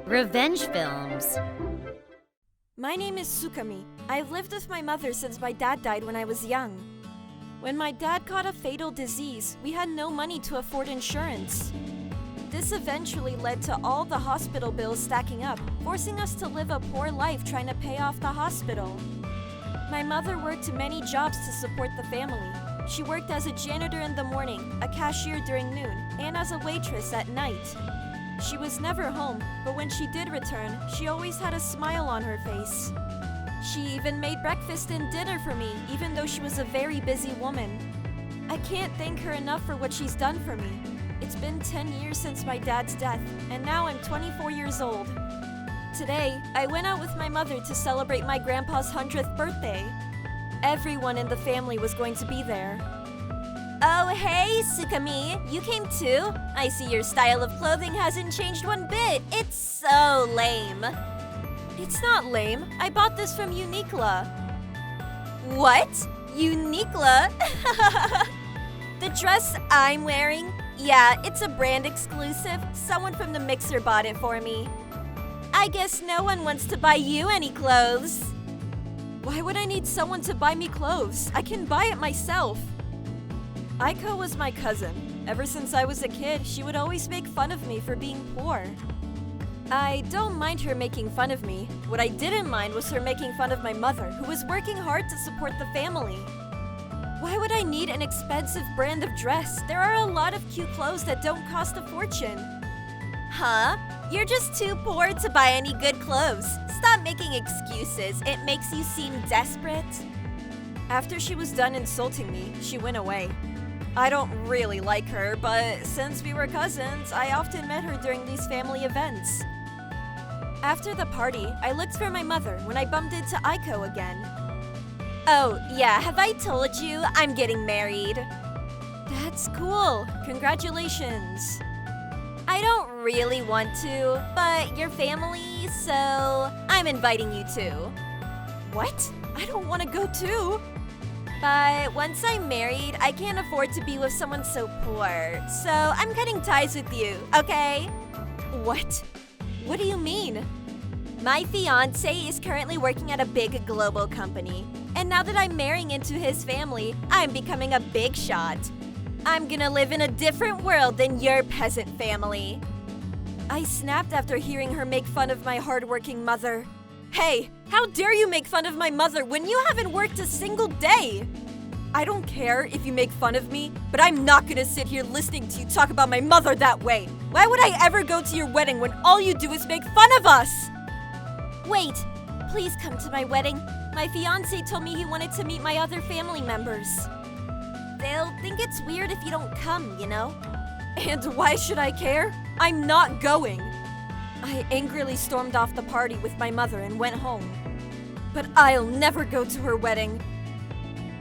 Revenge films. My name is Sukami. I've lived with my mother since my dad died when I was young. When my dad caught a fatal disease, we had no money to afford insurance. This eventually led to all the hospital bills stacking up, forcing us to live a poor life trying to pay off the hospital. My mother worked many jobs to support the family. She worked as a janitor in the morning, a cashier during noon, and as a waitress at night. She was never home, but when she did return, she always had a smile on her face. She even made breakfast and dinner for me, even though she was a very busy woman. I can't thank her enough for what she's done for me. It's been 10 years since my dad's death, and now I'm 24 years old. Today, I went out with my mother to celebrate my grandpa's 100th birthday. Everyone in the family was going to be there. Oh, hey, Sukami, you came too? I see your style of clothing hasn't changed one bit. It's so lame. It's not lame. I bought this from Uniqlo. What? Uniqlo? The dress I'm wearing? Yeah, it's a brand exclusive. Someone from the mixer bought it for me. I guess no one wants to buy you any clothes. Why would I need someone to buy me clothes? I can buy it myself. Aiko was my cousin. Ever since I was a kid, she would always make fun of me for being poor. I don't mind her making fun of me. What I didn't mind was her making fun of my mother, who was working hard to support the family. Why would I need an expensive brand of dress? There are a lot of cute clothes that don't cost a fortune. Huh? You're just too poor to buy any good clothes. Stop making excuses. It makes you seem desperate. After she was done insulting me, she went away. I don't really like her, but since we were cousins, I often met her during these family events. After the party, I looked for my mother when I bumped into Aiko again. Oh, yeah, have I told you I'm getting married? That's cool. Congratulations. I don't really want to, but your family, so I'm inviting you too. What? I don't want to go too. But once I'm married, I can't afford to be with someone so poor, so I'm cutting ties with you, okay? What? What do you mean? My fiance is currently working at a big global company, and now that I'm marrying into his family, I'm becoming a big shot. I'm gonna live in a different world than your peasant family. I snapped after hearing her make fun of my hardworking mother. Hey, how dare you make fun of my mother when you haven't worked a single day? I don't care if you make fun of me, but I'm not gonna sit here listening to you talk about my mother that way. Why would I ever go to your wedding when all you do is make fun of us? Wait, please come to my wedding. My fiance told me he wanted to meet my other family members. They'll think it's weird if you don't come, you know? And why should I care? I'm not going. I angrily stormed off the party with my mother and went home. But I'll never go to her wedding.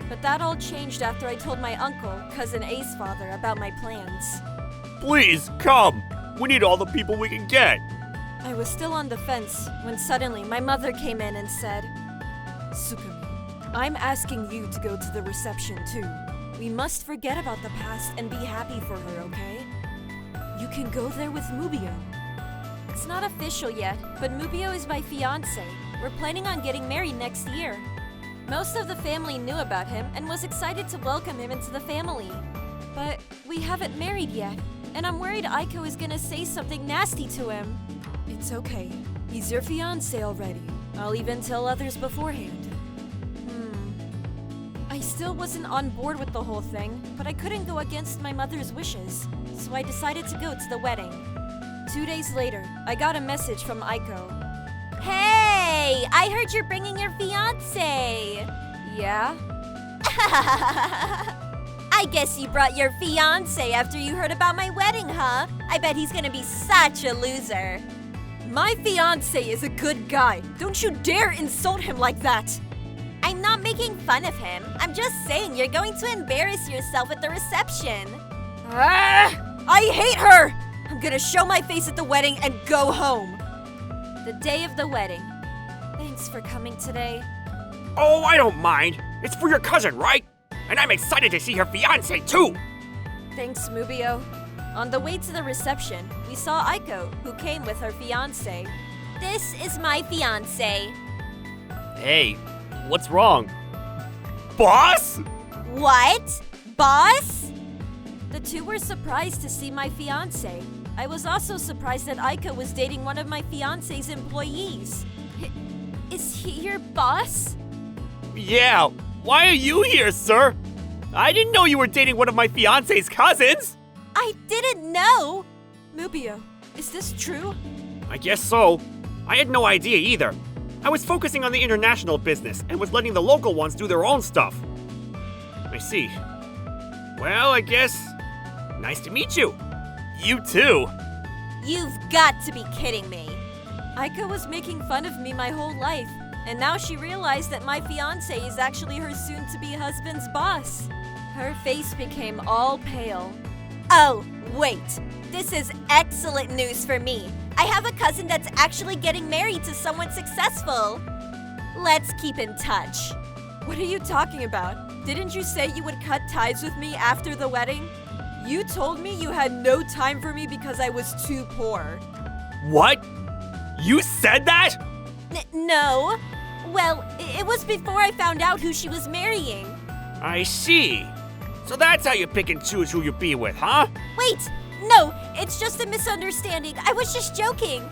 But that all changed after I told my uncle, Cousin A's father, about my plans. Please, come! We need all the people we can get! I was still on the fence when suddenly my mother came in and said, Sukami, I'm asking you to go to the reception too. We must forget about the past and be happy for her, okay? You can go there with Mubio. It's not official yet, but Mubio is my fiancé. We're planning on getting married next year. Most of the family knew about him and was excited to welcome him into the family. But we haven't married yet, and I'm worried Aiko is gonna say something nasty to him. It's okay. He's your fiancé already. I'll even tell others beforehand. I still wasn't on board with the whole thing, but I couldn't go against my mother's wishes, so I decided to go to the wedding. 2 days later, I got a message from Aiko. Hey, I heard you're bringing your fiancé. Yeah? I guess you brought your fiancé after you heard about my wedding, huh? I bet he's gonna be such a loser. My fiancé is a good guy. Don't you dare insult him like that. I'm not making fun of him. I'm just saying you're going to embarrass yourself at the reception. I hate her! I'm gonna show my face at the wedding and go home. The day of the wedding. Thanks for coming today. Oh, I don't mind. It's for your cousin, right? And I'm excited to see her fiancé, too. Thanks, Mubio. On the way to the reception, we saw Aiko, who came with her fiancé. This is my fiancé. Hey, what's wrong? Boss? What? Boss? The two were surprised to see my fiancé. I was also surprised that Aiko was dating one of my fiancé's employees. Is he your boss? Yeah, why are you here, sir? I didn't know you were dating one of my fiance's cousins. I didn't know! Mubio, is this true? I guess so. I had no idea either. I was focusing on the international business and was letting the local ones do their own stuff. I see. Well, I guess... Nice to meet you. You too. You've got to be kidding me. Aiko was making fun of me my whole life, and now she realized that my fiancé is actually her soon-to-be husband's boss. Her face became all pale. Oh, wait. This is excellent news for me. I have a cousin that's actually getting married to someone successful. Let's keep in touch. What are you talking about? Didn't you say you would cut ties with me after the wedding? You told me you had no time for me because I was too poor. What? You said that? No. Well, it was before I found out who she was marrying. I see. So that's how you pick and choose who you be with, huh? Wait! No, it's just a misunderstanding. I was just joking.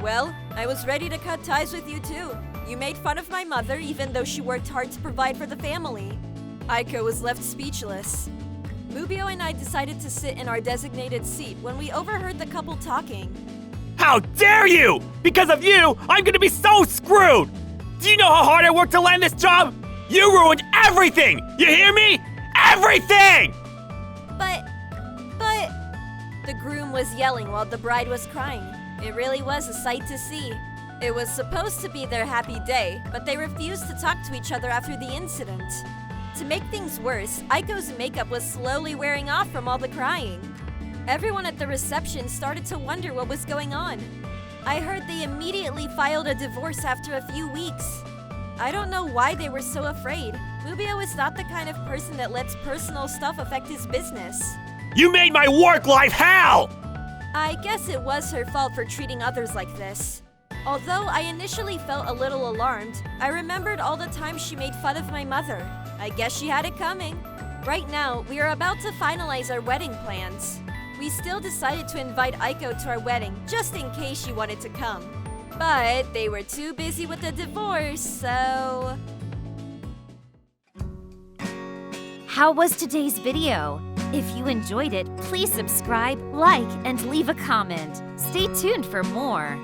Well, I was ready to cut ties with you too. You made fun of my mother even though she worked hard to provide for the family. Aiko was left speechless. Mubio and I decided to sit in our designated seat when we overheard the couple talking. How dare you! Because of you, I'm gonna be so screwed! Do you know how hard I worked to land this job? You ruined everything! You hear me? Everything! But... The groom was yelling while the bride was crying. It really was a sight to see. It was supposed to be their happy day, but they refused to talk to each other after the incident. To make things worse, Aiko's makeup was slowly wearing off from all the crying. Everyone at the reception started to wonder what was going on. I heard they immediately filed a divorce after a few weeks. I don't know why they were so afraid. Mubio is not the kind of person that lets personal stuff affect his business. You made my work life hell! I guess it was her fault for treating others like this. Although I initially felt a little alarmed, I remembered all the times she made fun of my mother. I guess she had it coming. Right now, we are about to finalize our wedding plans. We still decided to invite Aiko to our wedding just in case she wanted to come. But they were too busy with the divorce, so... How was today's video? If you enjoyed it, please subscribe, like, and leave a comment. Stay tuned for more.